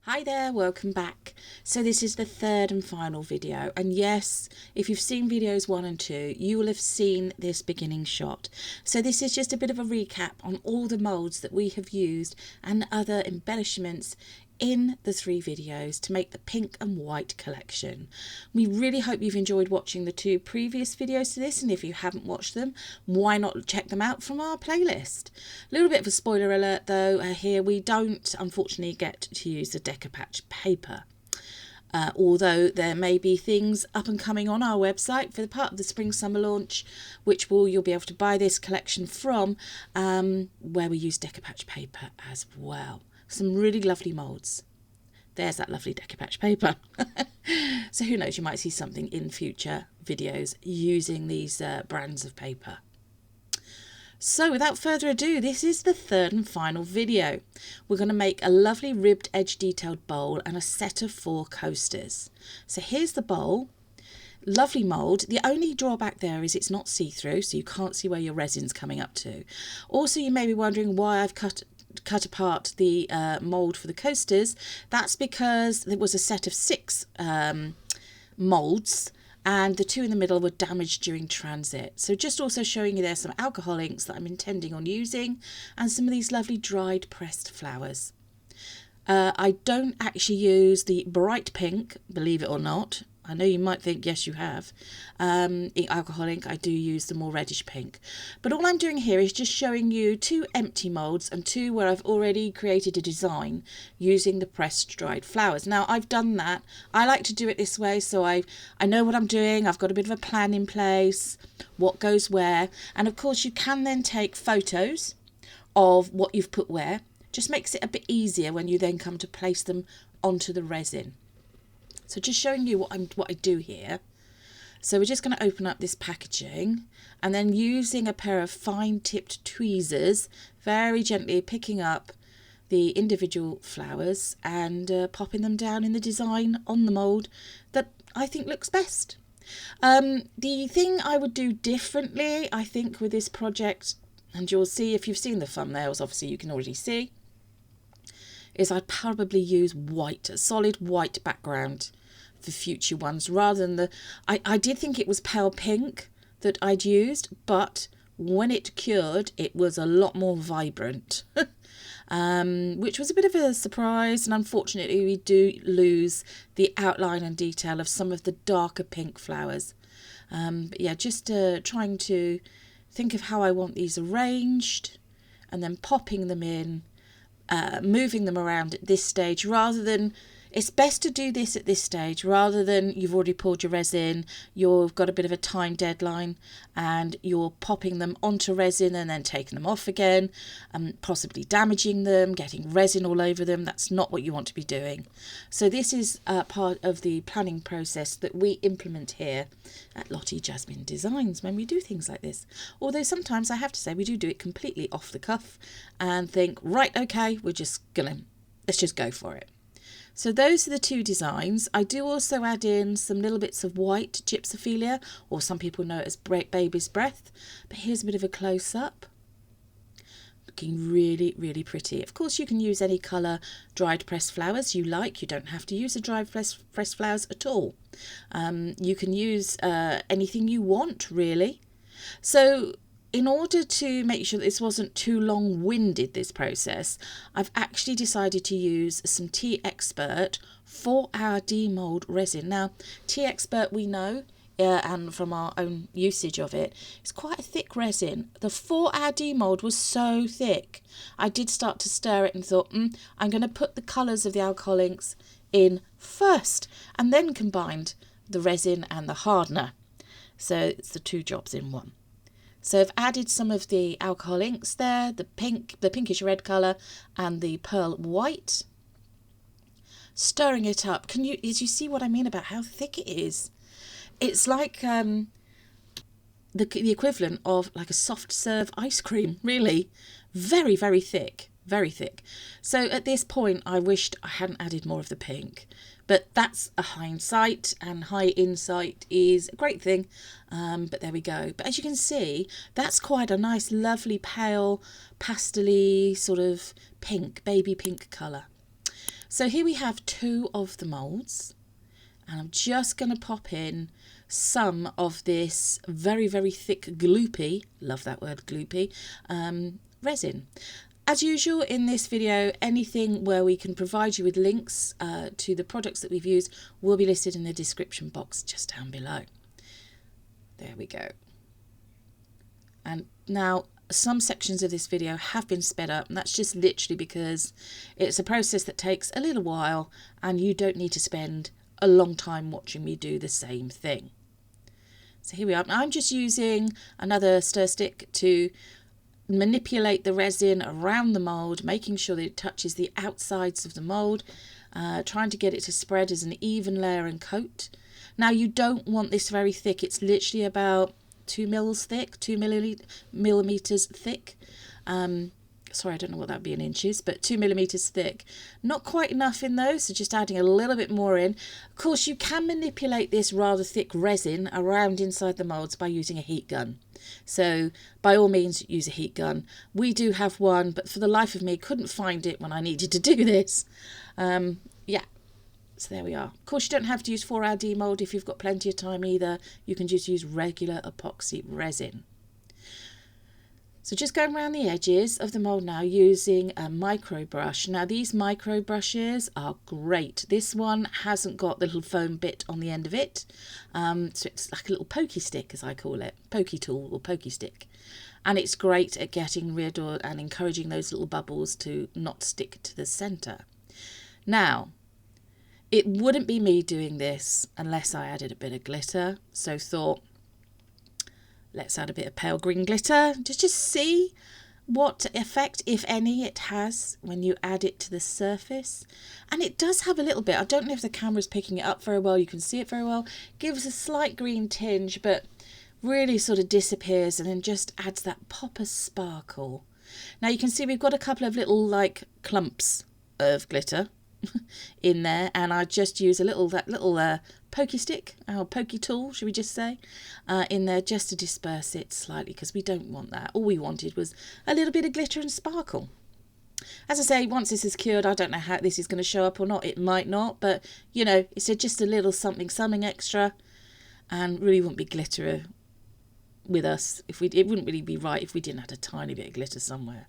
Hi there, welcome back. So this is the third and final video, and yes, if you've seen videos 1 and 2, you will have seen this beginning shot. So this is just a bit of a recap on all the moulds that we have used and other embellishments in the 3 videos to make the pink and white collection. We really hope you've enjoyed watching the 2 previous videos to this, and if you haven't watched them, why not check them out from our playlist. A little bit of a spoiler alert though, here we don't unfortunately get to use the Decopatch paper. Although there may be things up and coming on our website for the part of the spring summer launch, which you'll be able to buy this collection from, where we use Decopatch paper as well. Some really lovely moulds. There's that lovely Decopatch paper. So who knows, you might see something in future videos using these brands of paper. So without further ado, this is the third and final video. We're going to make a lovely ribbed edge detailed bowl and a set of 4 coasters. So here's the bowl. Lovely mould. The only drawback there is it's not see-through, so you can't see where your resin's coming up to. Also, you may be wondering why I've cut apart the mould for the coasters. That's because there was a set of 6 moulds, and the 2 in the middle were damaged during transit. So just also showing you there some alcohol inks that I'm intending on using, and some of these lovely dried pressed flowers. I don't actually use the bright pink, believe it or not. I know you might think, yes, you have. Alcohol ink, I do use the more reddish pink. But all I'm doing here is just showing you 2 empty moulds and 2 where I've already created a design using the pressed dried flowers. Now, I've done that. I like to do it this way, so I know what I'm doing. I've got a bit of a plan in place, what goes where. And of course, you can then take photos of what you've put where. Just makes it a bit easier when you then come to place them onto the resin. So just showing you what I do here. So we're just going to open up this packaging, and then using a pair of fine tipped tweezers, very gently picking up the individual flowers and popping them down in the design on the mould that I think looks best. The thing I would do differently, I think, with this project, and you'll see if you've seen the thumbnails, obviously you can already see, is I'd probably use white, a solid white background for future ones rather than the... I did think it was pale pink that I'd used, but when it cured, it was a lot more vibrant, which was a bit of a surprise, and unfortunately we do lose the outline and detail of some of the darker pink flowers. But yeah, just trying to think of how I want these arranged and then popping them in, moving them around at this stage rather than... It's best to do this at this stage rather than you've already poured your resin, you've got a bit of a time deadline and you're popping them onto resin and then taking them off again, possibly damaging them, getting resin all over them. That's not what you want to be doing. So this is part of the planning process that we implement here at Lottie Jasmine Designs when we do things like this. Although sometimes I have to say we do it completely off the cuff and think, right, okay, let's just go for it. So those are the 2 designs. I do also add in some little bits of white gypsophilia, or some people know it as baby's breath. But here's a bit of a close-up. Looking really, really pretty. Of course, you can use any colour dried pressed flowers you like. You don't have to use the dried pressed flowers at all. You can use anything you want, really. So in order to make sure that this wasn't too long-winded, this process, I've actually decided to use some Tea Expert 4-hour demould resin. Now, Tea Expert, we know, and from our own usage of it, it's quite a thick resin. The 4-hour demould was so thick, I did start to stir it and thought, I'm going to put the colours of the alcohol inks in first, and then combined the resin and the hardener. So it's the 2 jobs in one. So I've added some of the alcohol inks there, the pinkish red colour and the pearl white. Stirring it up. As you see what I mean about how thick it is? It's like the equivalent of like a soft serve ice cream, really. Very, very thick. Very thick. So at this point I wished I hadn't added more of the pink. But that's a hindsight, and high insight is a great thing. But there we go. But as you can see, that's quite a nice, lovely, pale, pastel-y sort of pink, baby pink colour. So here we have 2 of the moulds, and I'm just going to pop in some of this very, very thick gloopy, love that word gloopy, resin. As usual in this video, anything where we can provide you with links to the products that we've used will be listed in the description box just down below. There we go. And now some sections of this video have been sped up, and that's just literally because it's a process that takes a little while and you don't need to spend a long time watching me do the same thing. So here we are. I'm just using another stir stick to manipulate the resin around the mould, making sure that it touches the outsides of the mould, trying to get it to spread as an even layer and coat. Now you don't want this very thick. It's literally about 2 mils thick, 2 millimeters thick. Sorry, I don't know what that would be in inches, but 2 millimeters thick. Not quite enough in those, so just adding a little bit more in. Of course, you can manipulate this rather thick resin around inside the moulds by using a heat gun. So by all means, use a heat gun. We do have one, but for the life of me, couldn't find it when I needed to do this. Yeah. So there we are. Of course, you don't have to use 4-hour demould if you've got plenty of time either. You can just use regular epoxy resin. So just going around the edges of the mould now using a micro brush. Now these micro brushes are great. This one hasn't got the little foam bit on the end of it. So it's like a little pokey stick, as I call it. Pokey tool or pokey stick. And it's great at getting rid of and encouraging those little bubbles to not stick to the centre. Now, it wouldn't be me doing this unless I added a bit of glitter. So thought, let's add a bit of pale green glitter. Just see what effect, if any, it has when you add it to the surface. And it does have a little bit. I don't know if the camera's picking it up very well. You can see it very well. Gives a slight green tinge, but really sort of disappears and then just adds that pop of sparkle. Now you can see we've got a couple of little like clumps of glitter in there, and I just use that little pokey stick, or pokey tool, should we just say, in there just to disperse it slightly, because we don't want that. All we wanted was a little bit of glitter and sparkle. As I say, once this is cured, I don't know how this is going to show up or not. It might not, but you know, it's just a little something extra, and really wouldn't be glitter with us it wouldn't really be right if we didn't add a tiny bit of glitter somewhere.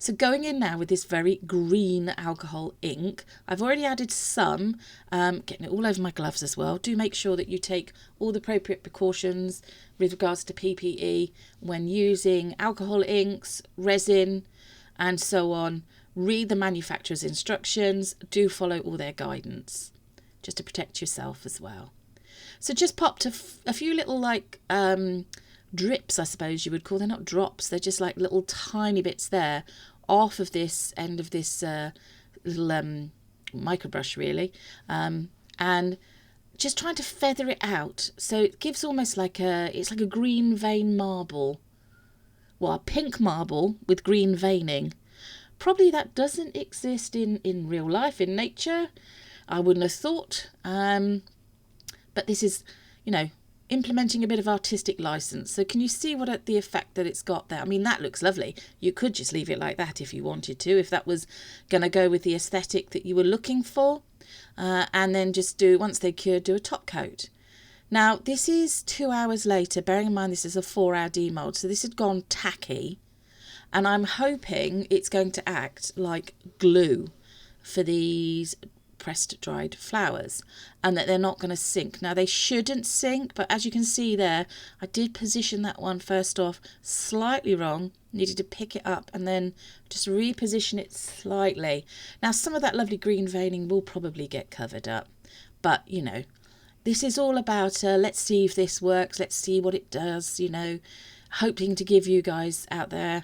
So going in now with this very green alcohol ink, I've already added some, getting it all over my gloves as well. Do make sure that you take all the appropriate precautions with regards to PPE when using alcohol inks, resin and so on. Read the manufacturer's instructions, do follow all their guidance, just to protect yourself as well. So just popped a few little like drips, I suppose you would call. They're not drops, they're just like little tiny bits there off of this end of this little micro brush really, and just trying to feather it out so it gives almost like it's like a green vein marble, well, a pink marble with green veining. Probably that doesn't exist in real life, in nature, I wouldn't have thought, but this is, you know, implementing a bit of artistic license. So can you see what the effect that it's got there? I mean, that looks lovely. You could just leave it like that if you wanted to, if that was going to go with the aesthetic that you were looking for, and then just once they cure, do a top coat. Now this is 2 hours later, bearing in mind this is a 4-hour demold, so this had gone tacky, and I'm hoping it's going to act like glue for these pressed dried flowers, and that they're not going to sink. Now they shouldn't sink, but as you can see there, I did position that one first off slightly wrong, needed to pick it up and then just reposition it slightly. Now some of that lovely green veining will probably get covered up, but you know, this is all about let's see if this works, let's see what it does, you know, hoping to give you guys out there,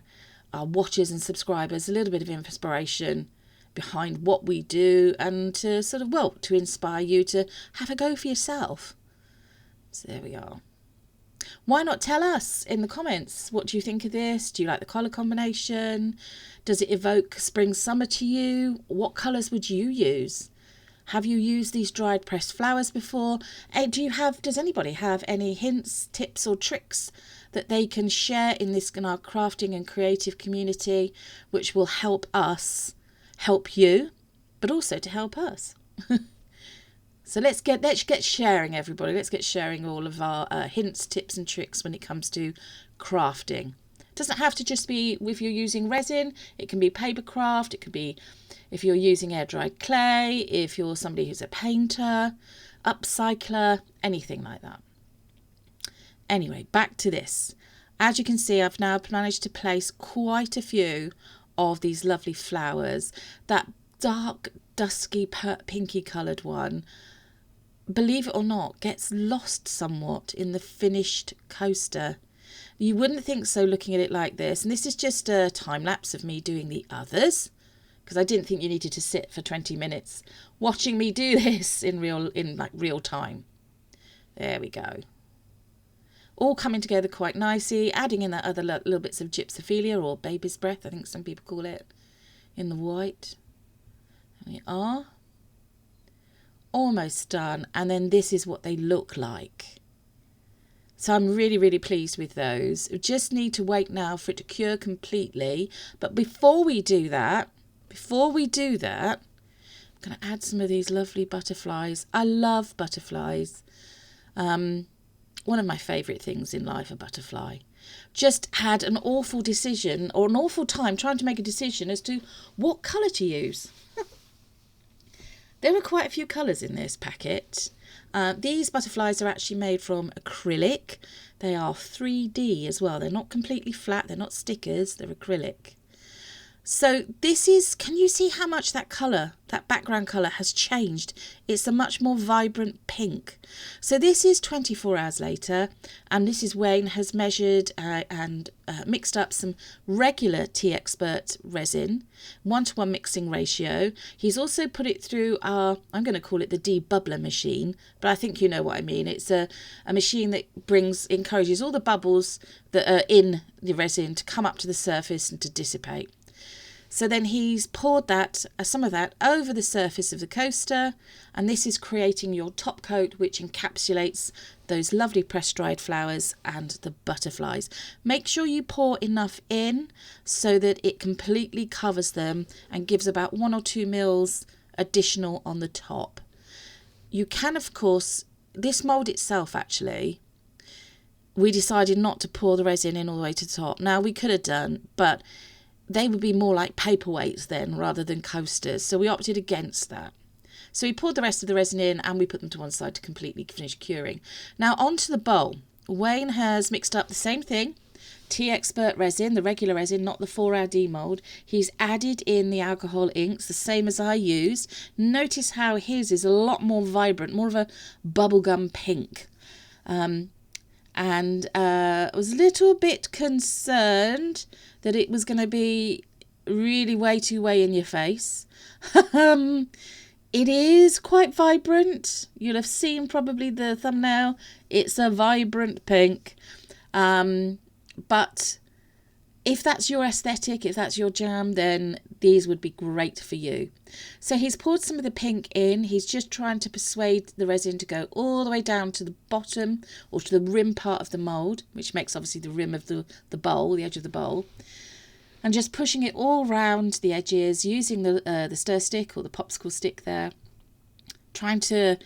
our watchers and subscribers, a little bit of inspiration behind what we do, and to sort of, well, to inspire you to have a go for yourself. So there we are. Why not tell us in the comments, what do you think of this? Do you like the colour combination? Does it evoke spring, summer to you? What colours would you use? Have you used these dried pressed flowers before? Does anybody have any hints, tips or tricks that they can share in our crafting and creative community, which will help us help you but also to help us. So let's get sharing, everybody. Let's get sharing all of our hints, tips and tricks when it comes to crafting. It doesn't have to just be if you're using resin. It can be paper craft. It could be if you're using air-dried clay, if you're somebody who's a painter, upcycler, anything like that. Anyway, back to this. As you can see, I've now managed to place quite a few of these lovely flowers. That dark, dusky, pinky coloured one, believe it or not, gets lost somewhat in the finished coaster. You wouldn't think so looking at it like this. And this is just a time lapse of me doing the others, because I didn't think you needed to sit for 20 minutes watching me do this in real time. There we go. All coming together quite nicely, adding in that other little bits of gypsophilia, or baby's breath, I think some people call it, in the white. There we are. Almost done, and then this is what they look like. So I'm really, really pleased with those. We just need to wait now for it to cure completely. But before we do that, I'm going to add some of these lovely butterflies. I love butterflies. One of my favourite things in life, a butterfly. Just had an awful decision, or an awful time trying to make a decision as to what colour to use. There were quite a few colours in this packet. These butterflies are actually made from acrylic. They are 3D as well. They're not completely flat. They're not stickers. They're acrylic. So this is, can you see how much that colour, that background colour has changed? It's a much more vibrant pink. So this is 24 hours later, and this is Wayne has measured and mixed up some regular Tea Expert resin, 1:1 mixing ratio. He's also put it through our, I'm going to call it the debubbler machine, but I think you know what I mean. It's a machine that encourages all the bubbles that are in the resin to come up to the surface and to dissipate. So then he's poured that, some of that, over the surface of the coaster, and this is creating your top coat, which encapsulates those lovely press-dried flowers and the butterflies. Make sure you pour enough in so that it completely covers them and gives about 1 or 2 mils additional on the top. You can, of course, this mould itself actually, we decided not to pour the resin in all the way to the top. Now, we could have done, but they would be more like paperweights then rather than coasters. So we opted against that. So we poured the rest of the resin in and we put them to one side to completely finish curing. Now onto the bowl. Wayne has mixed up the same thing. Tea Expert resin, the regular resin, not the 4-hour demould. He's added in the alcohol inks, the same as I used. Notice how his is a lot more vibrant, more of a bubblegum pink. I was a little bit concerned that it was going to be really way in your face. It is quite vibrant. You'll have seen probably the thumbnail. It's a vibrant pink. But if that's your aesthetic, if that's your jam, then these would be great for you. So he's poured some of the pink in. He's just trying to persuade the resin to go all the way down to the bottom or to the rim part of the mould, which makes obviously the rim of the bowl, the edge of the bowl. And just pushing it all round the edges using the stir stick or the popsicle stick there. Trying to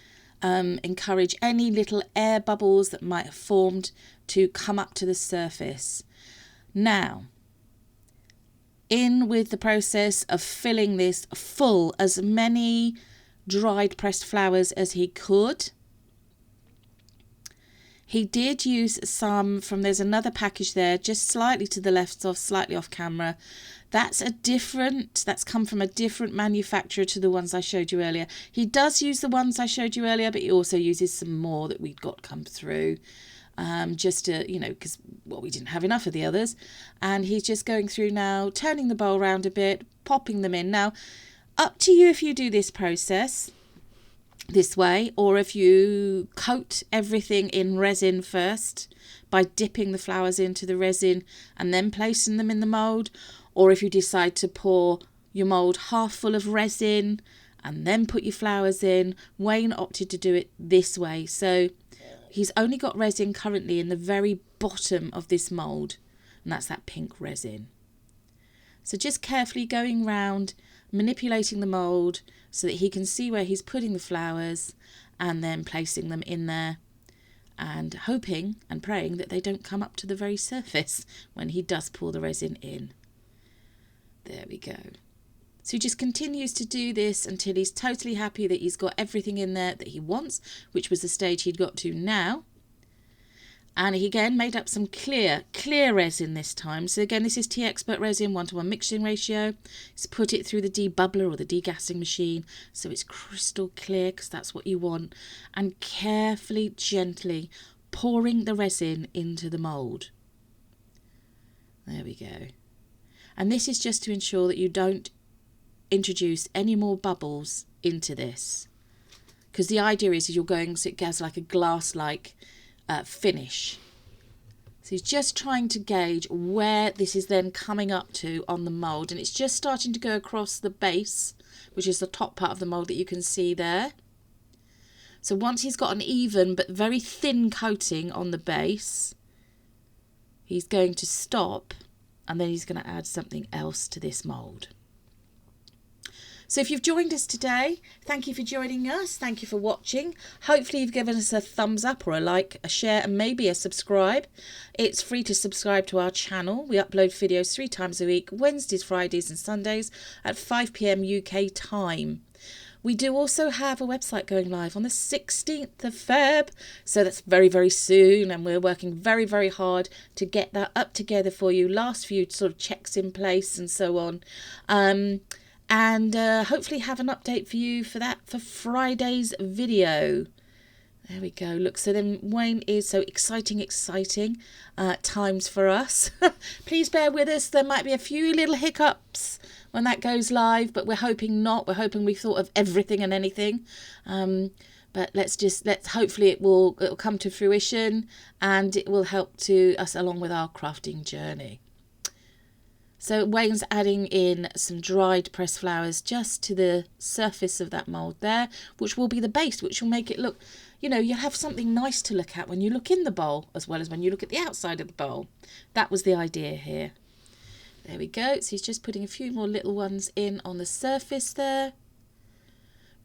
encourage any little air bubbles that might have formed to come up to the surface. Now, in with the process of filling this full, as many dried pressed flowers as he could. He did use some from, there's another package there, just slightly to the left of, slightly off camera. That's come from a different manufacturer to the ones I showed you earlier. He does use the ones I showed you earlier, but he also uses some more that we'd got come through. Just to, because, we didn't have enough of the others. And he's just going through now, turning the bowl around a bit, popping them in. Now, up to you if you do this process this way, or if you coat everything in resin first by dipping the flowers into the resin and then placing them in the mould, or if you decide to pour your mould half full of resin and then put your flowers in. Wayne opted to do it this way. So he's only got resin currently in the very bottom of this mould, and that's that pink resin. So just carefully going round, manipulating the mould so that he can see where he's putting the flowers and then placing them in there and hoping and praying that they don't come up to the very surface when he does pour the resin in. There we go. So he just continues to do this until he's totally happy that he's got everything in there that he wants, which was the stage he'd got to now. And he again made up some clear resin this time. So again, this is Tea Expert resin, 1:1 mixing ratio. He's put it through the debubbler or the degassing machine so it's crystal clear, because that's what you want. And carefully, gently pouring the resin into the mould. There we go. And this is just to ensure that you don't introduce any more bubbles into this, because the idea is you're going so it gets like a glass-like finish. So he's just trying to gauge where this is then coming up to on the mould, and it's just starting to go across the base, which is the top part of the mould that you can see there. So once he's got an even but very thin coating on the base, he's going to stop, and then he's going to add something else to this mould. So if you've joined us today, thank you for joining us. Thank you for watching. Hopefully you've given us a thumbs up or a like, a share, and maybe a subscribe. It's free to subscribe to our channel. We upload videos 3 times a week, Wednesdays, Fridays and Sundays at 5 p.m. UK time. We do also have a website going live on the 16th of Feb. So that's very, very soon. And we're working very, very hard to get that up together for you. Last few sort of checks in place and so on. And hopefully have an update for you for that for Friday's video. There we go. Look, so then Wayne is so exciting times for us. Please bear with us. There might be a few little hiccups when that goes live, but we're hoping not. We're hoping we've thought of everything and anything. But let's hopefully it'll come to fruition, and it will help to us along with our crafting journey. So Wayne's adding in some dried pressed flowers just to the surface of that mould there, which will be the base, which will make it look, you'll have something nice to look at when you look in the bowl, as well as when you look at the outside of the bowl. That was the idea here. There we go. So he's just putting a few more little ones in on the surface there,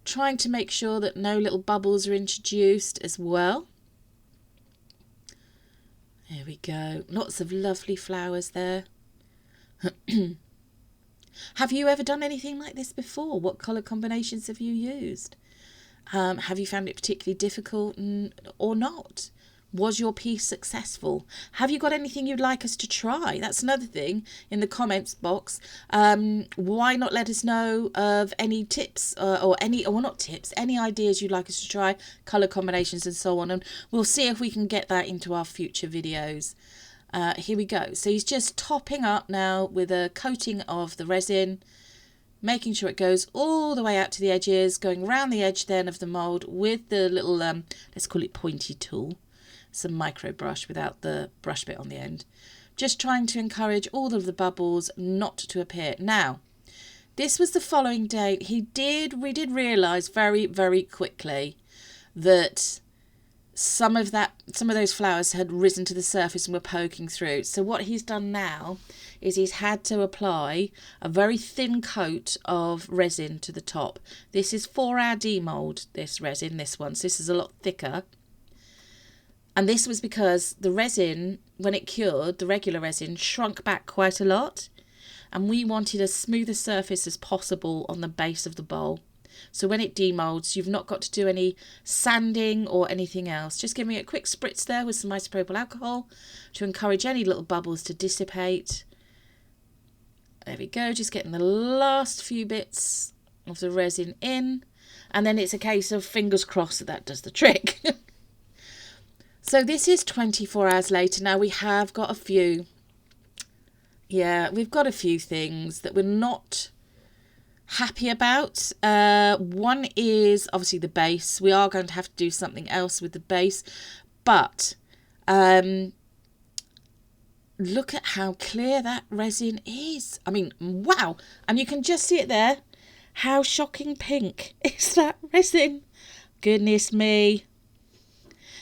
trying to make sure that no little bubbles are introduced as well. There we go. Lots of lovely flowers there. Have you ever done anything like this before? What colour combinations have you used? Have you found it particularly difficult or not? Was your piece successful? Have you got anything you'd like us to try? That's another thing in the comments box. Why not let us know of any tips any ideas you'd like us to try, colour combinations and so on, and we'll see if we can get that into our future videos. Here we go. So he's just topping up now with a coating of the resin, making sure it goes all the way out to the edges, going around the edge then of the mould with the little, let's call it pointy tool, some micro brush without the brush bit on the end. Just trying to encourage all of the bubbles not to appear. Now, this was the following day. We did realise very, very quickly that some of those flowers had risen to the surface and were poking through. So what he's done now is he's had to apply a very thin coat of resin to the top. This is 4-hour demold, this resin, this one. So this is a lot thicker. And this was because the resin, when it cured, the regular resin shrunk back quite a lot. And we wanted as smooth a surface as possible on the base of the bowl. So when it demolds, you've not got to do any sanding or anything else. Just giving it a quick spritz there with some isopropyl alcohol to encourage any little bubbles to dissipate. There we go, just getting the last few bits of the resin in. And then it's a case of fingers crossed that that does the trick. So this is 24 hours later. Now we have got a few. Yeah, we've got a few things that we're not happy about. One is obviously the base. We are going to have to do something else with the base, but look at how clear that resin is. I mean, wow. And you can just see it there. How shocking pink is that resin? Goodness me.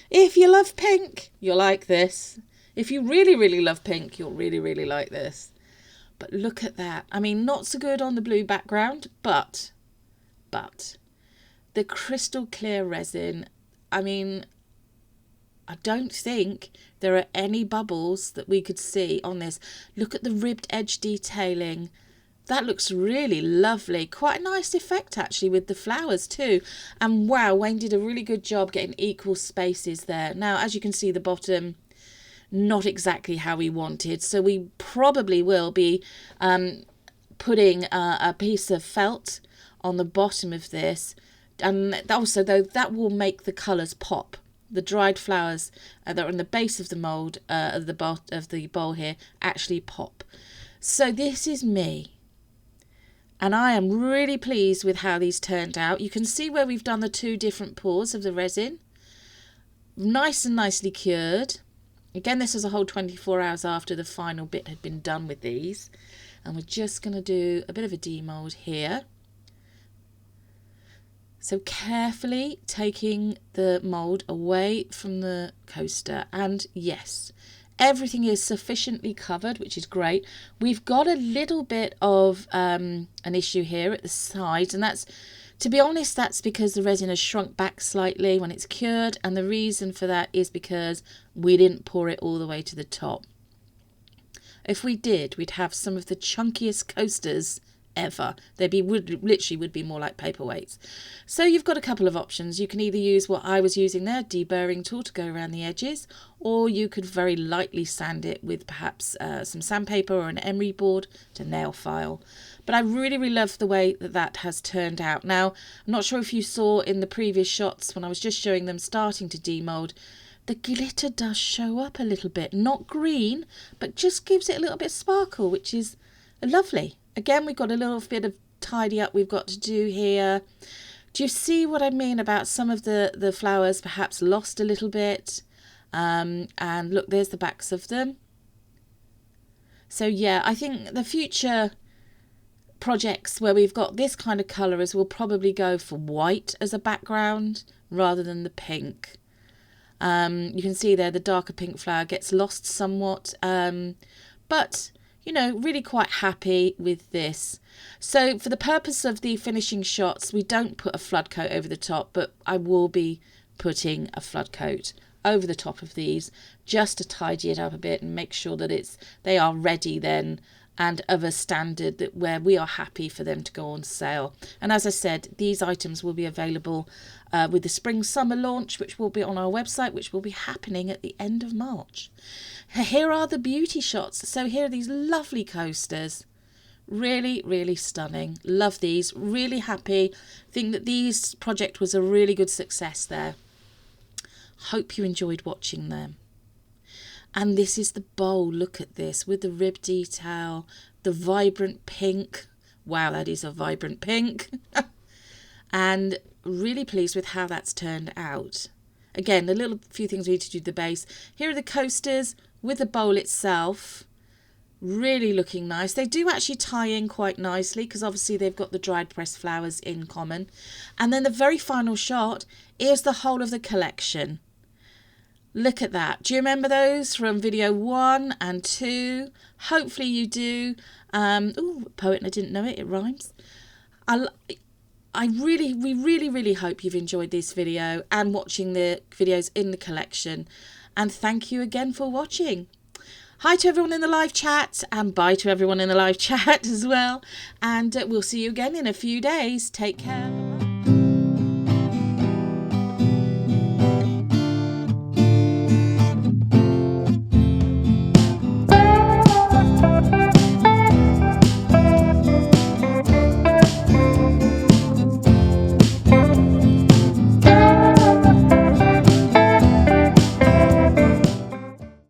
If you love pink, you'll like this. If you really, really love pink, you'll really, really like this. But look at that. I mean, not so good on the blue background, but the crystal clear resin, I mean, I don't think there are any bubbles that we could see on this. Look at the ribbed edge detailing. That looks really lovely. Quite a nice effect actually with the flowers too. And wow, Wayne did a really good job getting equal spaces there. Now, as you can see, the bottom, not exactly how we wanted. So we probably will be putting a piece of felt on the bottom of this. And also, though, that will make the colours pop. The dried flowers that are in the base of the mould of the bowl here actually pop. So this is me. And I am really pleased with how these turned out. You can see where we've done the 2 different pours of the resin. Nice and nicely cured. Again, this is a whole 24 hours after the final bit had been done with these. And we're just going to do a bit of a demould here. So carefully taking the mould away from the coaster. And yes, everything is sufficiently covered, which is great. We've got a little bit of an issue here at the sides, and that's, to be honest, that's because the resin has shrunk back slightly when it's cured, and the reason for that is because we didn't pour it all the way to the top. If we did, we'd have some of the chunkiest coasters ever. Literally would be more like paperweights. So you've got a couple of options. You can either use what I was using there, deburring tool to go around the edges, or you could very lightly sand it with perhaps some sandpaper or an emery board to nail file. But I really love the way that has turned out. Now, I'm not sure if you saw in the previous shots when I was just showing them starting to demold, the glitter does show up a little bit. Not green, but just gives it a little bit of sparkle, which is lovely. Again, we've got a little bit of tidy up we've got to do here. Do you see what I mean about some of the flowers perhaps lost a little bit? And look, there's the backs of them. So yeah, I think the future projects where we've got this kind of colours will probably go for white as a background rather than the pink. You can see there the darker pink flower gets lost somewhat, but you know, really quite happy with this. So for the purpose of the finishing shots, we don't put a flood coat over the top, but I will be putting a flood coat over the top of these just to tidy it up a bit and make sure that they are ready then and of a standard that where we are happy for them to go on sale. And as I said, these items will be available with the spring summer launch, which will be on our website, which will be happening at the end of March. Here are the beauty shots. So here are these lovely coasters. Really stunning. Love these. Really happy. Think that this project was a really good success there. Hope you enjoyed watching them. And this is the bowl. Look at this with the rib detail, the vibrant pink. Wow, that is a vibrant pink. And really pleased with how that's turned out. Again, a little few things we need to do to the base. Here are the coasters with the bowl itself. Really looking nice. They do actually tie in quite nicely because obviously they've got the dried pressed flowers in common. And then the very final shot is the whole of the collection. Look at that. Do you remember those from video 1 and 2? Hopefully you do. Poet and I didn't know it. It rhymes. We really hope you've enjoyed this video and watching the videos in the collection. And thank you again for watching. Hi to everyone in the live chat and bye to everyone in the live chat as well. And we'll see you again in a few days. Take care.